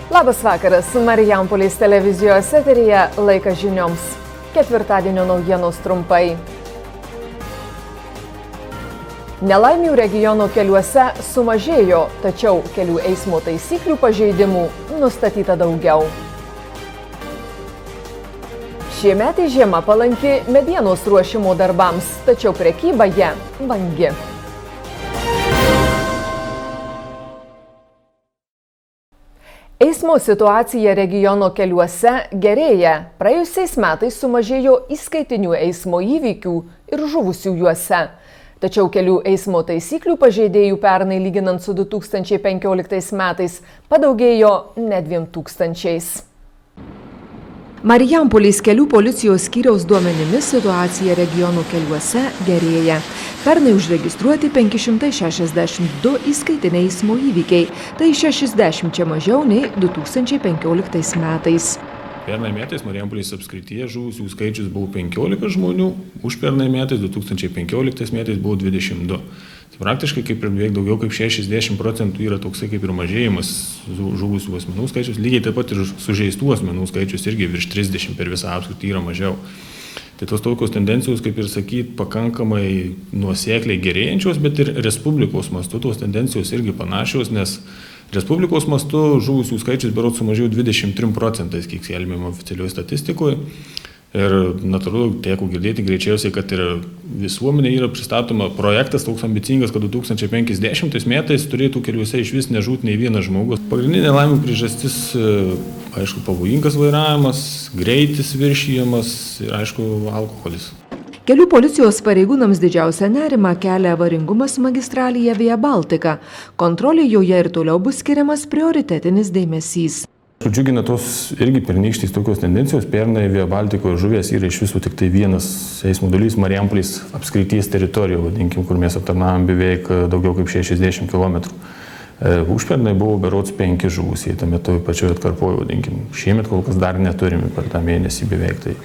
Labas vakaras, Marijampolės televizijos eteryje laikas žinioms. Ketvirtadienio naujienos trumpai. Nelaimių regiono keliuose sumažėjo, tačiau kelių eismo taisyklių pažeidimų nustatyta daugiau. Šiemet žiema palanki medienos ruošimo darbams, tačiau prekyba ją vangi. Eismo situacija regiono keliuose gerėja. Praėjusiais metais sumažėjo įskaitinių eismo įvykių ir žuvusių juose. Tačiau kelių eismo taisyklių pažeidėjų pernai lyginant su 2015 metais padaugėjo net 2000. Marijampolės kelių policijos skyriaus duomenimis situacija regionų keliuose gerėja. Pernai užregistruoti 562 įskaitiniai eismo įvykiai, tai 60 mažiau nei 2015 metais. Pernai metais Marijampolės apskrityje žuvusių skaičius buvo 15 žmonių, užpernai metais 2015 metais buvo 22. Tai praktiškai kaip ir beveik daugiau kaip 60% yra toksai kaip ir mažėjimas žuvusių asmenų skaičius, lygiai taip pat ir sužeistų asmenų skaičius irgi virš 30 per visą apskritį yra mažiau. Tai tos tokios tendencijos, kaip ir sakyt, pakankamai nuosekliai gerėjančios, bet ir Respublikos mastu tos tendencijos irgi panašios, nes Respublikos mastu žuvusių skaičius berods sumažėjo 23%, kiek skelbiama oficialioje statistikoje. Ir natūralu, teko girdėti greičiausiai, kad ir visuomenė yra pristatoma projektas toks ambicingas, kad 2050 metais turėtų keliuose iš vis nežūti nei vienas žmogus. Pagrindinė nelaimių priežastis, aišku, pavojingas vairavimas, greitis viršijamas ir, aišku, alkoholis. Kelių policijos pareigūnams didžiausią nerimą kelia avaringumas magistralėje Via Baltica. Kontrolė joje ir toliau bus skiriamas prioritetinis dėmesys. Džiugina tos irgi pernykštys tokios tendencijos. Pernai Via Baltikoje žuvęs yra iš viso tik tai vienas eismo dalyvis Marijampolės apskrities teritorijoje, vadinkim, kur mes aptarnavom beveik daugiau kaip 60 km. Užpernai buvo berods 5 žuvusiai, tame toj pačioje atkarpoje, vadinkim. Šiemet kol kas dar neturime per tą mėnesį beveik tai.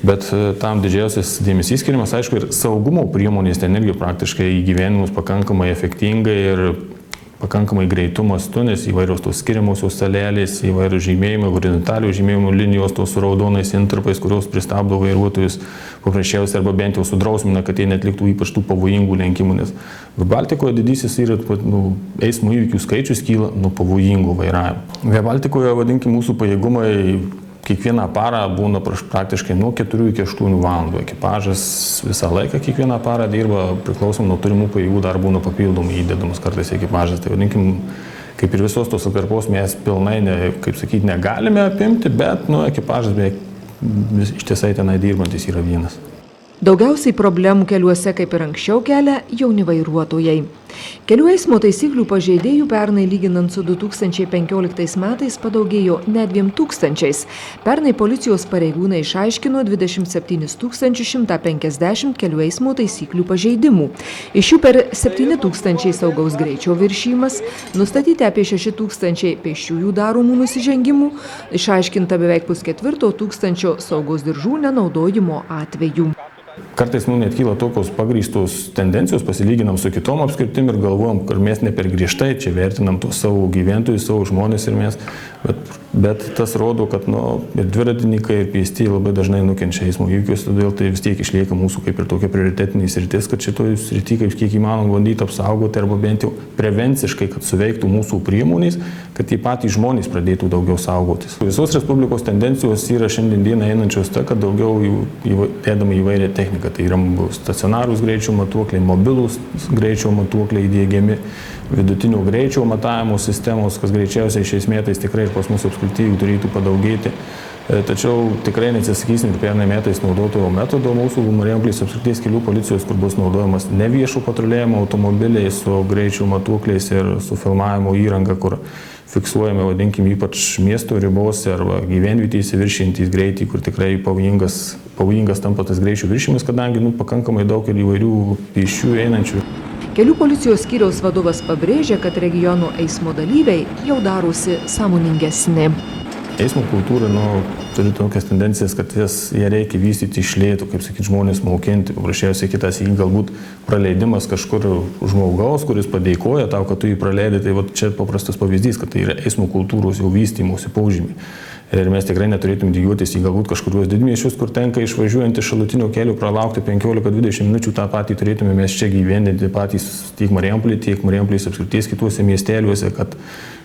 Bet tam didžiausias dėmesys skiriamas, aišku, ir saugumo priemonės ten irgi praktiškai įgyvenimus pakankamai efektingai ir pakankamai greitu mastu, nes įvairios tos skiriamosios salelės, įvairios žymėjimai, horizontalių žymėjimų linijos, tos su raudonais intarpais, kurios pristabdo vairuotojus paprasčiausiai arba bent jau sudrausmina, kad jie netliktų ypač tų pavojingų lenkimų, nes Baltikoje didysis yra eismo įvykių skaičius kyla nuo pavojingų vairavimų. Via Baltikoje, vadinkim, mūsų pajėgumai kiekvieną parą būna praktiškai nuo 4 iki 8 valandų. Ekipažas visą laiką kiekvieną parą dirba, priklausom nuo turimų pajėgų, dar būna papildomai įdedamas kartais ekipažas. Tai vadinkim, kaip ir visos tos atkarpos mes pilnai, kaip sakyti, negalime apimti, bet ekipažas beveik ištisai tenai dirbantis yra vienas. Daugiausiai problemų keliuose, kaip ir anksčiau, kelia jauni vairuotojai. Kelių eismo taisyklių pažeidėjų pernai lyginant su 2015 metais padaugėjo net 2000. Pernai policijos pareigūnai išaiškino 27 150 kelių eismo taisyklių pažeidimų. Iš jų per 7 000 saugaus greičio viršijimas, nustatyti apie 6 000 pėsčiųjų daromų nusižengimų, išaiškinta beveik 500 saugos diržų nenaudojimo atvejų. Kartais mums net kyla tokios pagrįstos tendencijos, pasilyginam su kitom apskritim ir galvojam, kad mes ne per griežtai čia vertinam tos savo gyventojus, savo žmonės ir mes, bet tas rodo, kad ir dviratininkai, ir pėstieji labai dažnai nukenčia eismo įvykius, todėl tai vis tiek išlieka mūsų kaip ir tokia prioritetinė sritis, kad šitoj srity kaip kiek įmanoma bandyti apsaugoti arba bent jau prevenciškai, kad suveiktų mūsų priemonės, kad tie patys žmonės pradėtų daugiau saugotis. Visos Respublikos tendencijos yra šiandien dieną einančios ta, kad daugiau dėdama įvairią techniką. Tai yra stacionarūs greičio matuokliai, mobilūs greičio matuokliai įdiegiami, vidutinio greičio matavimo sistemos, kas greičiausiai šiais metais tikrai ir pas mūsų apskrityjų turėtų padaugėti. Tačiau tikrai neatsisakysim ir pernai metais naudotojo metodo mūsų Marijampolės apskrities kelių policijos, kur bus naudojamas ne viešo patruliavimo automobiliai su greičio matuokliais ir su filmavimo įranga, kur fiksuojame, vadinkim, ypač miesto ribose arba gyvenvietėse viršijantys greitį, kur tikrai pavojingas tampa tas greičio viršijimas, kadangi pakankamai daug ir įvairių pėsčių einančių. Kelių policijos skyriaus vadovas pabrėžia, kad regionų eismo dalyviai jau darosi sąmoningesni. Eismo kultūra, turi tokias tendencijas, kad ją reikia vystyti iš lėto, kaip sakyti, žmonės mokinti. Paprasčiausiai kitas galbūt praleidimas kažkur žmogaus, kuris padėkoja tau, kad tu jį praleidai. Tai čia paprastas pavyzdys, kad tai yra eismo kultūros jau vystymosi požymiai. Ir mes tikrai neturėtum lygiuotis į galbūt kažkuriuos didmiesčius, kur tenka išvažiuojant iš šalutinio kelio pralaukti 15-20 minučių, tą patį turėtume mes čia gyvendinti patys tiek Marijampolės apskrities kituose miesteliuose,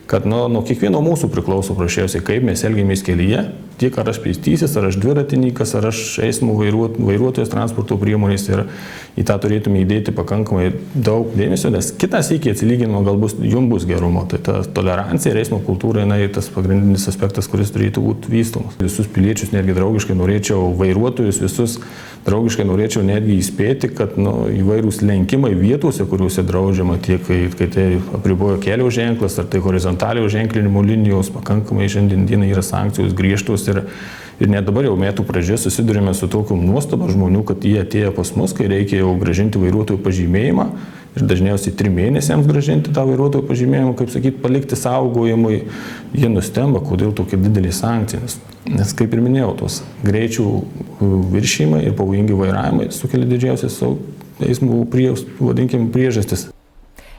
kad nuo kiekvieno mūsų priklauso prašiausiai, kaip mes elgiamės kelyje, tiek ar aš pėstysis, ar aš dviratininkas, ar aš eismo vairuotojas transporto priemonės, ir į tą turėtume įdėti pakankamai daug dėmesio, nes kitas iki atsilyginimo galbūt jums bus gerumo. Tai ta tolerancija ir eismo kultūra yra tas pagrindinis aspektas, kuris turėtų būti vystomas. Visus piliečius netgi draugiškai norėčiau, vairuotojus visus draugiškai norėčiau netgi įspėti, kad įvairūs lenkimai vietose, kuriuose draudžiama, tiek kai tai apribojo kelio ženklas, ar tai horizontalios ženklinimo linijos, pakankamai šiandien dienai yra sankcijos griežtos, ir net dabar jau metų pradžioje susidurime su tokiu nuostaba žmonių, kad jie atėjo pas mus, kai reikia jau grąžinti vairuotojų pažymėjimą, ir dažniausiai 3 mėnesiams grąžinti tą vairuotojų pažymėjimą, kaip sakyti, palikti saugojimui. Jie nustemba, kodėl tokia didelė sankcija. Nes kaip ir minėjau, tos greičių viršymai ir pavojingi vairavimai sukelia didžiausias eismo priežastis.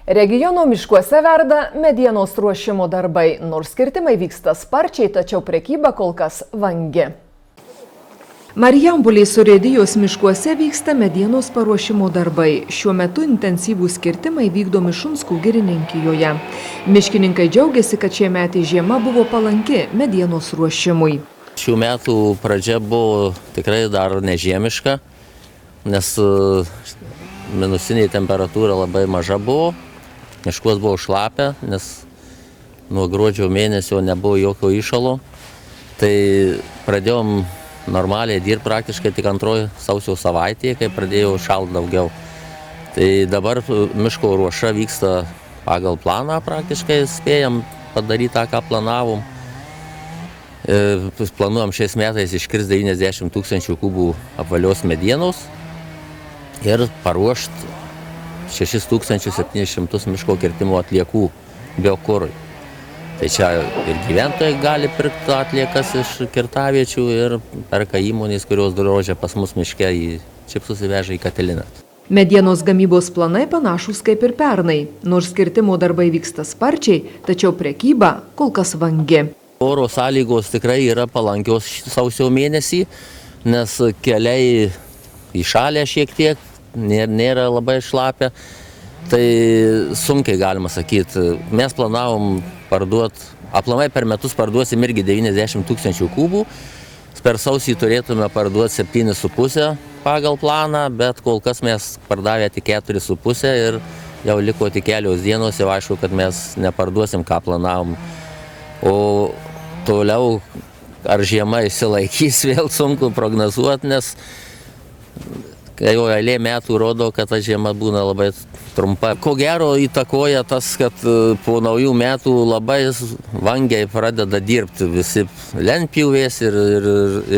Regiono miškuose verda medienos ruošimo darbai, nors kirtimai vyksta sparčiai, tačiau prekyba kol kas vangi. Marijampolės urėdijos miškuose vyksta medienos paruošimo darbai. Šiuo metu intensyvūs kirtimai vykdomi Šunskų girininkijoje. Miškininkai džiaugiasi, kad šie metai žiema buvo palanki medienos ruošimui. Šių metų pradžia buvo tikrai dar nežiemiška, nes minusinė temperatūra labai maža buvo. Miškuos buvo šlapia, nes nuo gruodžio mėnesio nebuvo jokio įšalo. Tai pradėjom normaliai dirbti praktiškai tik antroji sausio savaitėje, kai pradėjo šalt daugiau. Tai dabar miško ruoša vyksta pagal planą praktiškai, spėjam padaryti tą, ką planavom. Planuojam šiais metais iškirsti 90 000 kubų apvalios medienos ir paruošti 6700 miško kirtimo atliekų biokurui. Tai čia ir gyventojai gali pirkti atliekas iš kirtaviečių ir perka įmonės, kurios drožia pas mus miške, čipsus įveža į katiliną. Medienos gamybos planai panašūs kaip ir pernai. Nors kirtimo darbai vyksta sparčiai, tačiau prekyba kol kas vangi. Oro sąlygos tikrai yra palankios sausio mėnesį, nes keliai įšalę šiek tiek, nėra labai šlapia. Tai sunkiai galima sakyti. Mes planavom parduoti, aplamai per metus parduosim irgi 90 000 kubų. Per sausį turėtume parduoti 7,5 pagal planą, bet kol kas mes pardavę tik 4,5 ir jau liko tik kelios dienos, jau aišku, kad mes neparduosim, ką planavom. O toliau, ar žiema išsilaikys, vėl sunku prognozuoti, nes jau eilė metų rodo, kad ta žiema būna labai trumpa. Ko gero įtakoja tas, kad po naujų metų labai vangiai pradeda dirbti visi lentpjūvės ir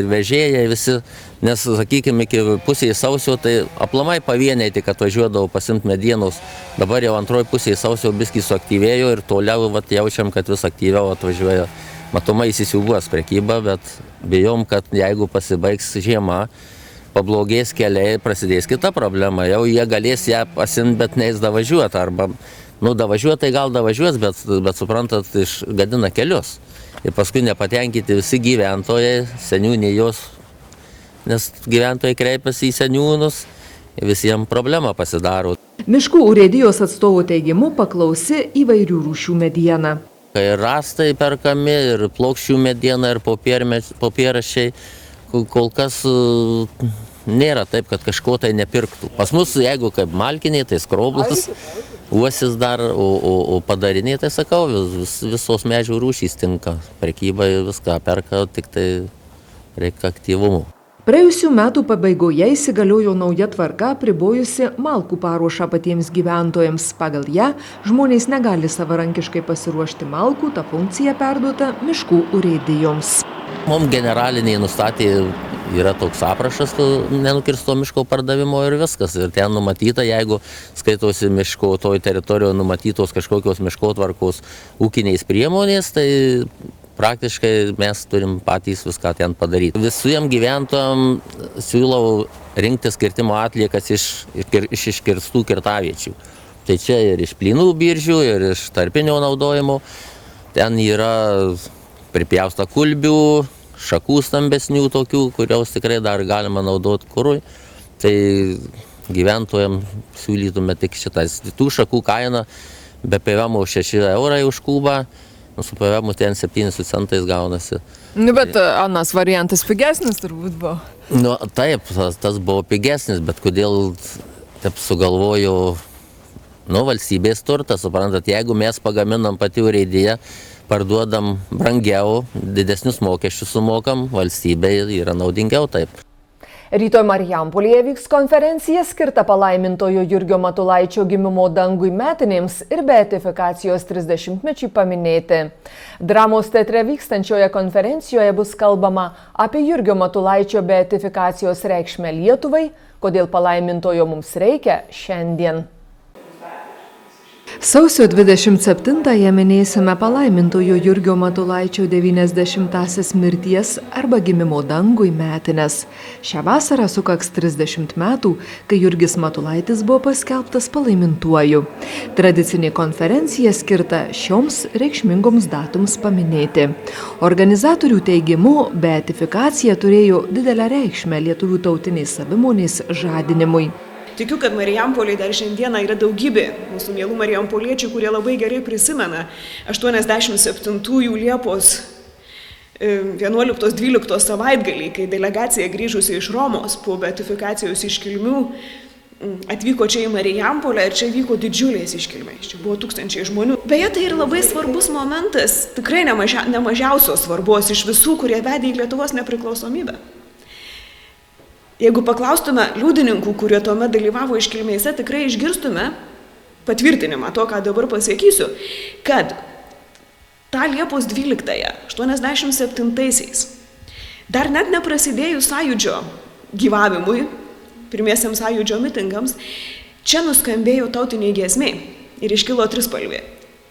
vežėjai visi, nes, sakykime, iki pusės sausio tai aplamai pavieniai tik atvažiuodavo pasimti medienos. Dabar jau antroji pusė sausio biskį suaktyvėjo ir toliau jaučiam, kad vis aktyviau atvažiuoja. Matomai įsisiūbuos prekyba, bet bijom, kad jeigu pasibaigs žiema, pablogės keliai, prasidės kita problema. Jau jie galės ją pasimti, bet neis davažiuoti. Arba, davažiuoti tai gal davažiuos, bet suprantat, išgadina kelius. Ir paskui nepatenkinti visi gyventojai, seniūnijos, nes gyventojai kreipiasi į seniūnus, visiems problema pasidaro. Miškų urėdijos atstovų teigimu paklausi įvairių rūšių mediena. Kai rąstai perkami, ir plokščių mediena, ir popieraščiai, kol kas nėra taip, kad kažko tai nepirktų. Pas mus, jeigu kaip malkiniai, tai skroblas, uosis dar, o padariniai, tai sakau, visos medžių rūšys tinka. Prekybai viską perka, tik tai reikia aktyvumo. Praėjusių metų pabaigoje įsigaliojo nauja tvarka, apribojusi malkų paruošą patiems gyventojams. Pagal ją žmonės negali savarankiškai pasiruošti malkų, ta funkcija perduota miškų urėdijoms. Mums generaliniai nustatė, yra toks aprašas nenukirsto miško pardavimo ir viskas. Ir ten numatyta, jeigu skaitosi miško, toj teritorijoje numatytos kažkokios miškotvarkos ūkiniais priemonės, tai praktiškai mes turim patys viską ten padaryti. Visiem gyventojam siūlau rinktis kirtimo atliekas iš iškirstų kirtaviečių. Tai čia ir iš plynų biržių, ir iš tarpinio naudojimo. Ten yra pripjausta kulbių, šakų stambesnių tokių, kurios tikrai dar galima naudoti kurui. Tai gyventojams siūlytume tik šitas. Tų šakų kaina be PVM 6 eurai už kubą, su PVM ten 7 centais gaunasi. Bet anas variantas pigesnis turbūt buvo. Taip, tas buvo pigesnis, bet kodėl taip sugalvojo valstybės turtas, suprantat, jeigu mes pagaminam pati urėdija, parduodam brangiau, didesnius mokesčius sumokam, valstybei yra naudingiau taip. Rytoj Marijampolėje vyks konferencija skirta palaimintojo Jurgio Matulaičio gimimo dangui metinėms ir beatifikacijos 30-mečiui paminėti. Dramos teatre vykstančioje konferencijoje bus kalbama apie Jurgio Matulaičio beatifikacijos reikšmę Lietuvai, kodėl palaimintojo mums reikia šiandien. Sausio 27-ąją minėsime palaimintojo Jurgio Matulaičio 90-asias mirties arba gimimo dangui metines. Šią vasarą sukaks 30 metų, kai Jurgis Matulaitis buvo paskelbtas palaimintuoju. Tradicinė konferencija skirta šioms reikšmingoms datoms paminėti. Organizatorių teigimu, beatifikacija turėjo didelę reikšmę lietuvių tautinės savimonės žadinimui. Tikiu, kad Marijampolėje dar šiandieną yra daugybė mūsų mielų marijampoliečių, kurie labai gerai prisimena 87 Liepos 11-12 savaitgalį, kai delegacija grįžusi iš Romos po beatifikacijos iškilmių atvyko čia į Marijampolę ir čia vyko didžiulės iškilmės. Čia buvo tūkstančiai žmonių. Beje, tai yra labai svarbus momentas, tikrai nemažiausios svarbos iš visų, kurie vedė į Lietuvos nepriklausomybę. Jeigu paklaustume liudininkų, kurie tuomet dalyvavo iškilmėse, tikrai išgirstume patvirtinimą to, ką dabar pasakysiu, kad tą Liepos 12-ąją, 87-aisiais, dar net neprasidėjus sąjūdžio gyvavimui, pirmiesiams sąjūdžio mitingams, čia nuskambėjo tautiniai giesmiai ir iškilo trispalvė.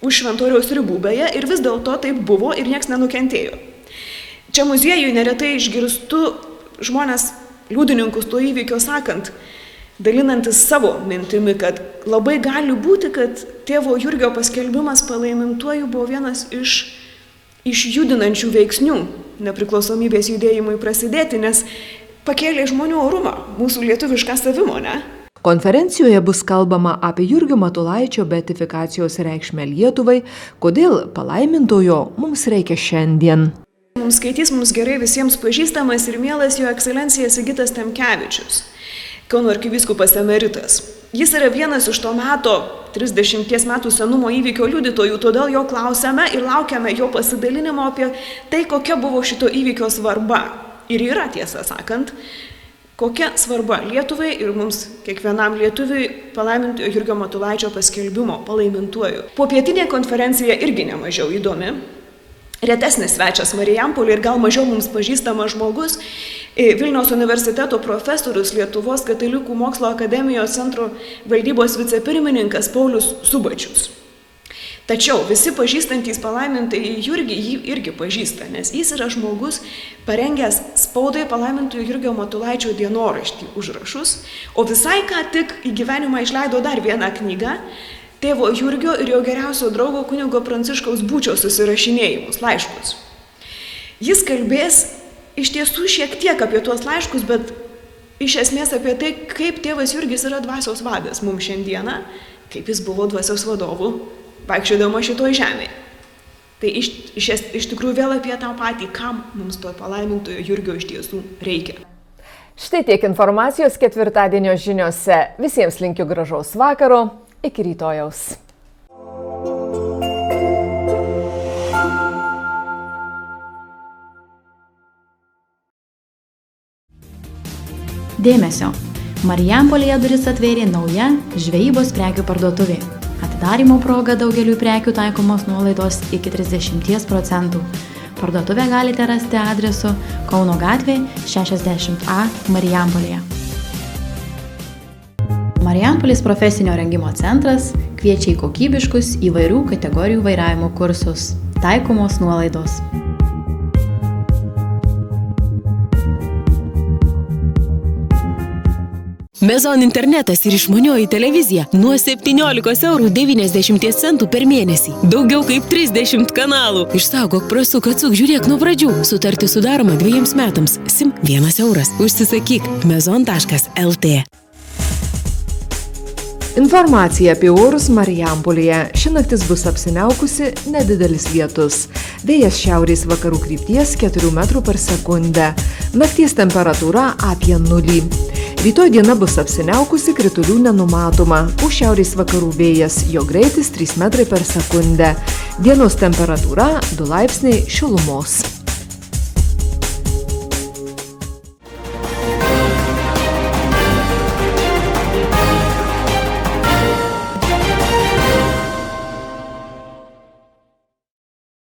Už Šventoriaus ribų beje ir vis dėlto taip buvo ir nieks nenukentėjo. Čia muziejui neretai išgirstu žmonės liudininkus to įvykio sakant, dalinantis savo mintimi, kad labai gali būti, kad tėvo Jurgio paskelbimas palaimintuoju buvo vienas iš judinančių veiksnių nepriklausomybės judėjimui prasidėti, nes pakėlė žmonių orumą, mūsų lietuvišką savimonę. Konferencijoje bus kalbama apie Jurgio Matulaičio beatifikacijos reikšmę Lietuvai, kodėl palaimintojo mums reikia šiandien. Mums skaitys mums gerai visiems pažįstamas ir mielas jo ekscelencija Sigitas Tamkevičius, Kauno arkivyskupas emeritas. Jis yra vienas iš to meto 30 metų senumo įvykio liudytojų, todėl jo klausiame ir laukiame jo pasidalinimo apie tai, kokia buvo šito įvykio svarba. Ir yra, tiesą sakant, kokia svarba Lietuvai ir mums kiekvienam lietuviui palaimintojo Jurgio Matulaičio paskelbimo palaimintuoju. Popietinė konferencija irgi nemažiau įdomi. Retesnis svečias Marijampolėje ir gal mažiau mums pažįstamas žmogus, Vilniaus universiteto profesorius, Lietuvos katalikų mokslo akademijos centro valdybos vicepirmininkas Paulius Subačius. Tačiau visi pažįstantys palaimintąjį Jurgį jį irgi pažįsta, nes jis yra žmogus parengęs spaudai palaimintojo Jurgio Matulaičio dienoraštį užrašus, o visai ką tik į gyvenimą išleido dar vieną knygą, tėvo Jurgio ir jo geriausio draugo kunigo Pranciškaus Būčio susirašinėjimus, laiškus. Jis kalbės iš tiesų šiek tiek apie tuos laiškus, bet iš esmės apie tai, kaip tėvas Jurgis yra dvasios vadas mums šiandieną, kaip jis buvo dvasios vadovu, vaikščiodama šitoj žemėje. Tai iš tikrųjų vėl apie tą patį, kam mums to palaimintojo Jurgio iš tiesų reikia. Štai tiek informacijos ketvirtadienio žiniose. Visiems linkiu gražaus vakaro. Iki rytojaus. Dėmesio! Marijampolėje duris atvėrė nauja žvejybos prekių parduotuvė. Atidarymo proga daugeliui prekių taikomos nuolaidos iki 30%. Parduotuvę galite rasti adresu Kauno gatvė 60A Marijampolėje. Marijampolės profesinio rengimo centras kviečia į kokybiškus įvairių kategorijų vairavimo kursus. Taikomos nuolaidos. Mezon internetas ir išmanioji televizija nuo 17,90 € per mėnesį. Daugiau kaip 30 kanalų. Išsaugok, prasuk, atsuk, žiūrėk nuo pradžių. Sutartį sudaroma 2 metams. SIM 1 €. Užsisakyk mezon.lt. Informacija apie orus Marijampolėje. Ši naktis bus apsiniaukusi, nedidelis lietus. Vėjas šiaurės vakarų krypties 4 metrų per sekundę. Nakties temperatūra apie 0. Rytoj diena bus apsiniaukusi, kritulių nenumatoma. Už šiaurės vakarų vėjas, jo greitis 3 metrai per sekundę. Dienos temperatūra 2 laipsniai šilumos.